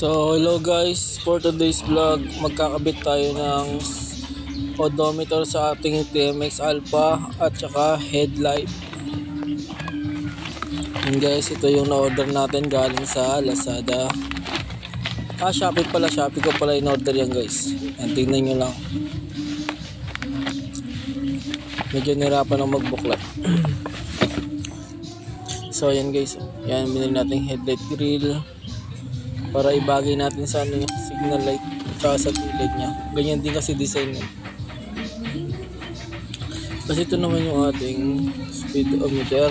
So hello guys, for today's vlog magkakabit tayo ng odometer sa ating TMX Alpha at saka headlight. And guys, ito yung na-order natin galing sa Lazada. Shopee pala, Shopee ko pala in-order yan guys. And tingnan nyo lang. Medyo nirapan ng magbuklat. So yan guys, yan binili natin headlight grill para ibagay natin sa ano, signal light at sa gilid niya. Ganyan din kasi design niya. Kasi ito naman yung ating speedometer.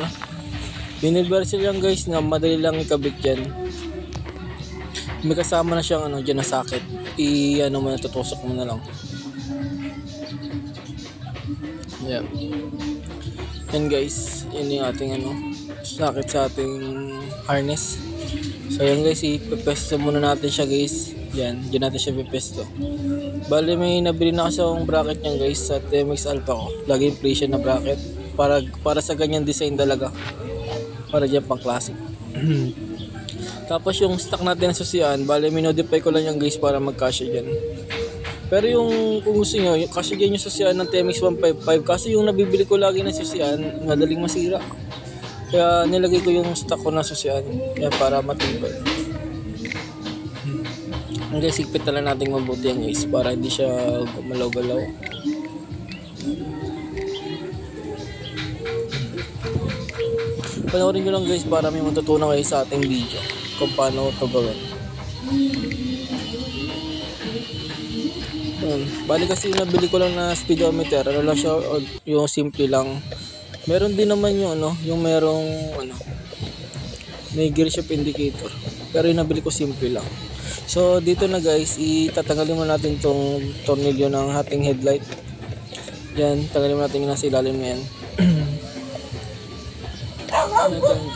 Universal yan guys, na madali lang ikabit yan. May kasama na siyang ano dyan na socket. Ano mo na, tutusok mo na lang. Yeah. Yan guys, yan yung ating ano, socket sa ating harness. So yan guys, ipepesto muna natin siya guys. Yan, dyan natin siya ipepesto. Bali may nabili na kasi akong bracket niyan guys sa TMX Alpha ko. Lagi yung siya na bracket para sa ganyan design talaga. Para dyan pang classic. Tapos yung stock natin na susian, bali minodify ko lang yan guys para magkasya dyan. Pero yung kung gusto nyo, kasya dyan yung susian ng TMX 155. Kasi yung nabibili ko lagi na susian, madaling masira. Kaya nilagay ko yung stock ko na susian para matibay. Ang guys, higpit na lang natin mabuti yan guys para hindi siya gumalaw-galaw. Panoorin nyo lang guys para may matutunan kayo sa ating video kung paano ito gawin. Bali kasi nabili ko lang na speedometer, ano lang siya, yung simple lang. Meron din naman yung ano, yung merong ano, may gear shift indicator. Pero yung nabili ko simple lang. So dito na guys, itatanggalin mo natin tong tornilyo ng ating headlight. Yan, tanggalin mo natin yung nasa ilalim na yan.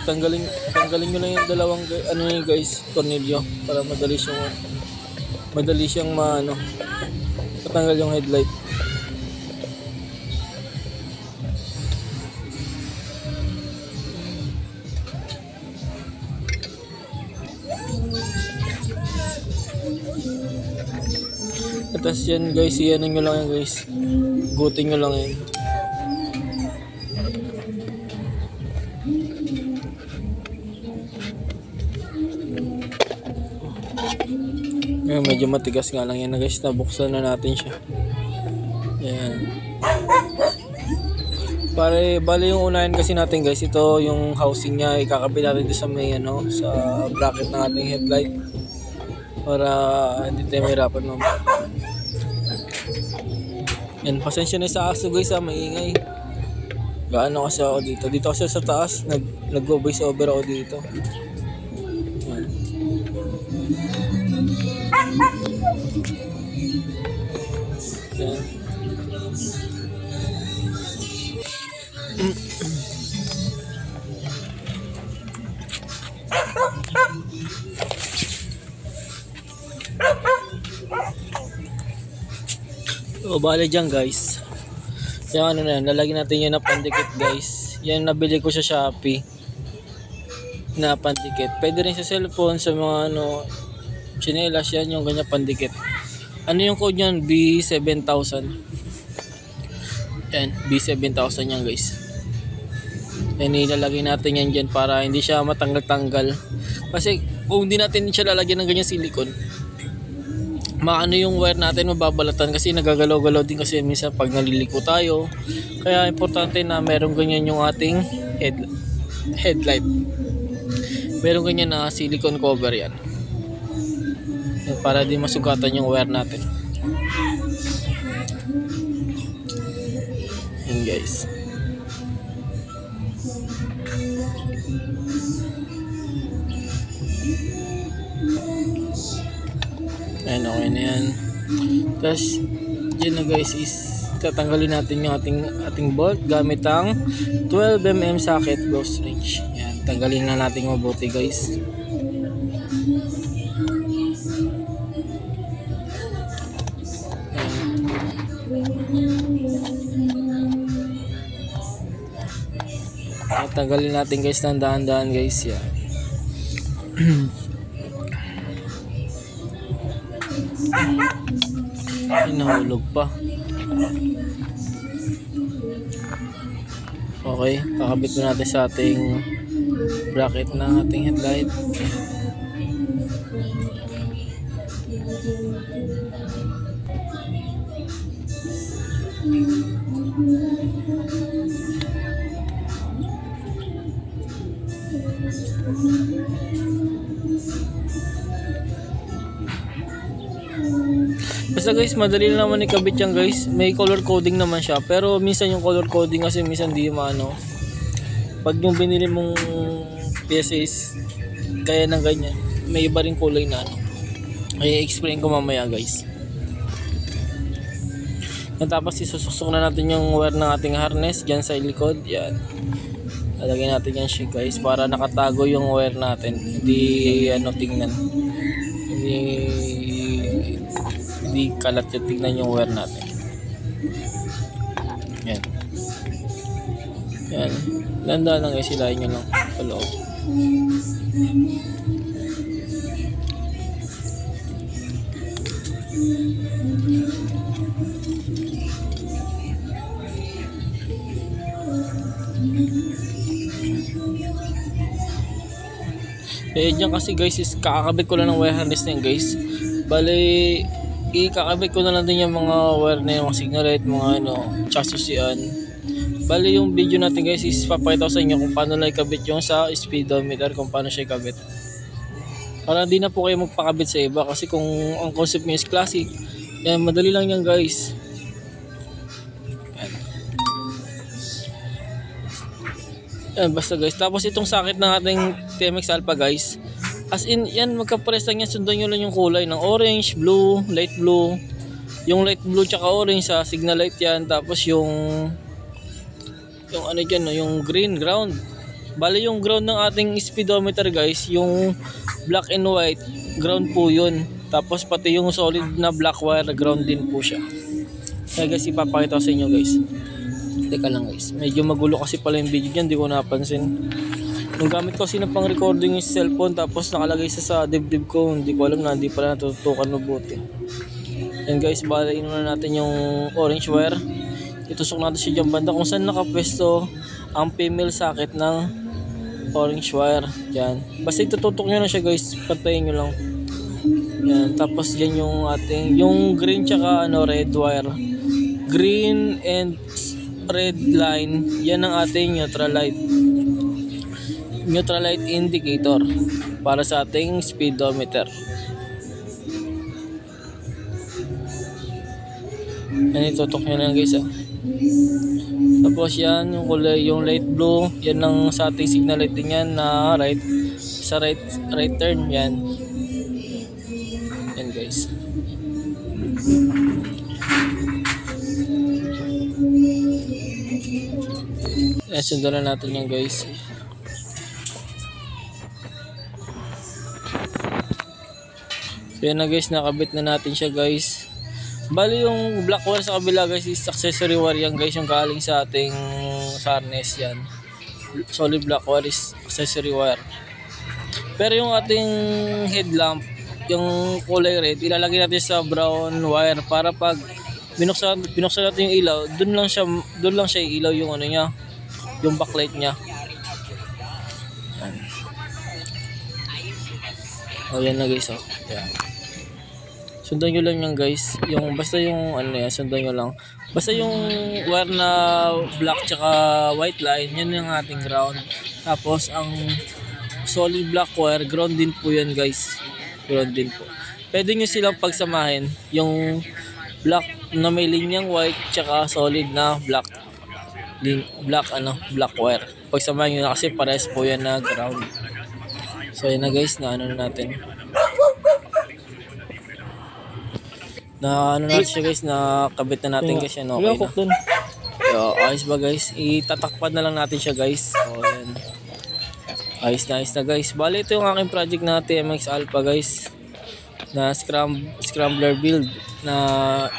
Tanggalin nyo lang yung dalawang ano yun guys, tornilyo para madali siyang patanggal yung headlight. Tapos yan guys, iyan nyo lang yan guys, gutin nyo lang yan. Medyo matigas nga lang yan guys, nabuksan na natin siya. Yan. Bali yung unahin kasi natin guys, ito yung housing niya, ikakabit natin dito sa may ano, sa bracket ng ating headlight para hindi tayo mahirapan mamaya. Yan, pasensya na sa aso guys, maingay. Gaano kasi ako dito kasi sa taas, nag-voice over ako dito. Yan. Yan. O bale dyan guys, yan ano na, lalagyan natin yun na pandikit guys. Yan nabili ko sa Shopee na pandikit. Pwede rin sa cellphone, sa mga ano, chinelas, yan yung ganyan pandikit. Ano yung code nyan? B7000. Yan, B7000 yan guys. Yan, ilalagay natin yan dyan para hindi siya matanggal-tanggal. Kasi kung hindi natin siya lalagyan ng ganyan silicone, maano yung wire natin, mababalatan kasi nagagalaw-galaw din kasi minsan pag naliliko tayo. Kaya importante na meron ganyan yung ating headlight. Meron ganyan na silicone cover yan. Para di masugatan yung wire natin. Yan guys. Ayan, okay na yan. Tapos yun na guys, is tatanggalin natin yung ating bolt gamit ang 12mm socket close range. Yan, tanggalin na natin mabuti guys. Tanggalin natin guys ng dahan-dahan guys. Yan. Ay, nahulog pa. Okay, kakabit mo natin sa ating bracket ng ating headlight. Basta guys, madali lang naman ikabit yan guys. May color coding naman siya, pero minsan yung color coding kasi minsan di maano. Pag yung binili mong PSAs kaya ng ganyan, may iba rin kulay na ano. Ay explain ko mamaya guys. Tapos isusok na natin yung wire ng ating harness dyan sa likod. Yan, lalagay natin yan siya guys para nakatago yung wire natin, hindi ano tingnan, hindi kalat yung tingnan yung wire natin. Yan, yan, ganda lang guys, silahin nyo lang paloob. Diyan kasi guys is kakabit ko lang ng wire harness na yun guys. Bali ikakabit ko na lang din yung mga wire na yung signal light, mga ano, chassis yan. Bali yung video natin guys is papakita ko sa inyo kung paano lang ikabit yung sa speedometer, kung paano siya ikabit. Para hindi na po kayo magpakabit sa iba, kasi kung ang concept niya is classic, yan, madali lang yan guys. Yan, basta guys. Tapos itong socket ng ating TMX Alpha guys, as in yan, magkapares lang yan. Sundan nyo lang yung kulay ng orange, blue, light blue. Yung light blue tsaka orange sa signal light yan. Tapos yung ano dyan, no, yung green ground. Bali yung ground ng ating speedometer guys, yung black and white ground po yun. Tapos pati yung solid na black wire ground din po siya. Kaya guys, ipapakita ko sa inyo guys. Teka lang guys, medyo magulo kasi pala yung video dyan, di ko napansin. Nung gamit ko kasi na pang recording yung cellphone, tapos nakalagay sa dibdib ko, hindi ko alam na hindi pala natutukan mabuti. Yan guys, balayin na natin yung orange wire. Itusok natin siya dyan banda kung saan nakapwesto ang female socket ng orange wire. Yan, basta itututok nyo na siya guys, pantayin nyo lang. Yan, tapos dyan yung ating, yung green tsaka ano, red wire. Green and red line, yan ang ating neutral light indicator para sa ating speedometer. Yan, itutok nyo na guys. Tapos yan yung kulay, yung light blue, yan ang sa ating signal light din yan na right, sa right turn. Yan guys. Sundan na natin yan guys. So yan na guys, nakabit na natin siya guys. Bali yung black wire sa kabila guys is accessory wire yan guys, yung galing sa ating harness yan. Solid black wire is accessory wire. Pero yung ating headlamp, yung kulay red, ilalagay natin sa brown wire para pag binuksan natin yung ilaw, doon lang siya ilaw yung ano niya, yung backlight niya. Oh, yan na guys. Oh. Yan. Sundan nyo lang yan guys. Yung basta yung ano yan, sundan nyo lang. Basta yung wire na black tsaka white line, yan yung ating ground. Tapos ang solid black wire, ground din po yan guys. Ground din po. Pwede nyo silang pagsamahin. Yung black na may linyang white tsaka solid na black wire. Pagsamahin nyo na kasi pares po yan na ground. So yun na guys, na ano na natin. Na ano natin siya guys, na kabit na natin kasi no, okay na. So, ayos ba guys? Itatakpan na lang natin siya guys. So yan. Ayos na guys. Bali ito yung aking project na TMX Alpha guys. Na scrambler build na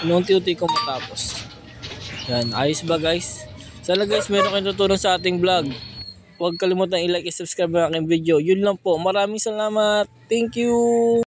inunti-unti ko matapos. Yan, ayos ba guys? Sana guys, meron kayong tutulong sa ating vlog. Huwag kalimutan i-like and subscribe ang aking video. Yun lang po. Maraming salamat. Thank you.